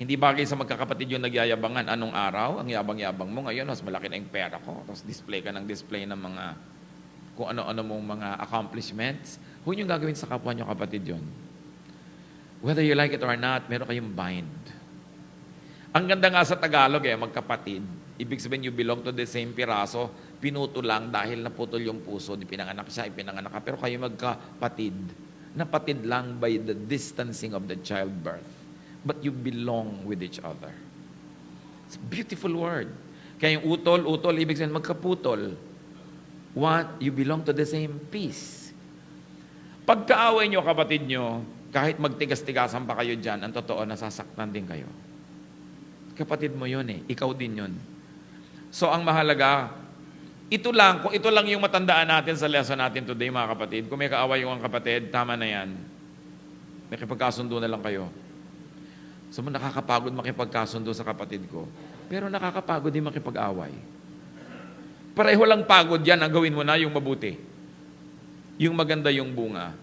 Hindi bagay sa magkakapatid yung nagyayabangan. Anong araw? Ang yabang-yabang mo. Ngayon, mas malaki na yung pera ko. Tapos display ka ng display ng mga kung ano-ano mong mga accomplishments. Huwag niyong gagawin sa kapwa niyo kapatid yun. Whether you like it or not, meron kayong bind. Ang ganda nga sa Tagalog magkapatid. Ibig sabihin, you belong to the same piraso. Pinuto lang dahil naputol yung puso. Di pinanganak siya, ipinanganak ka. Pero kayo magkapatid. Napatid lang by the distancing of the childbirth. But you belong with each other. It's a beautiful word. Kaya yung utol, ibig sabihin magkaputol. What? You belong to the same piece. Pagkaaway nyo, kapatid nyo, kahit magtigas-tigasan pa kayo dyan, ang totoo, nasasaktan din kayo. Kapatid mo yun ikaw din yun. So ang mahalaga, kung ito lang yung matandaan natin sa lesson natin today, mga kapatid, kung may kaaway yung kapatid, tama na yan. Nakipagkasundo na lang kayo. So nakakapagod makipagkasundo sa kapatid ko, pero nakakapagod din makipag-away. Pareho lang pagod yan, ang gawin mo na yung mabuti. Yung maganda yung bunga.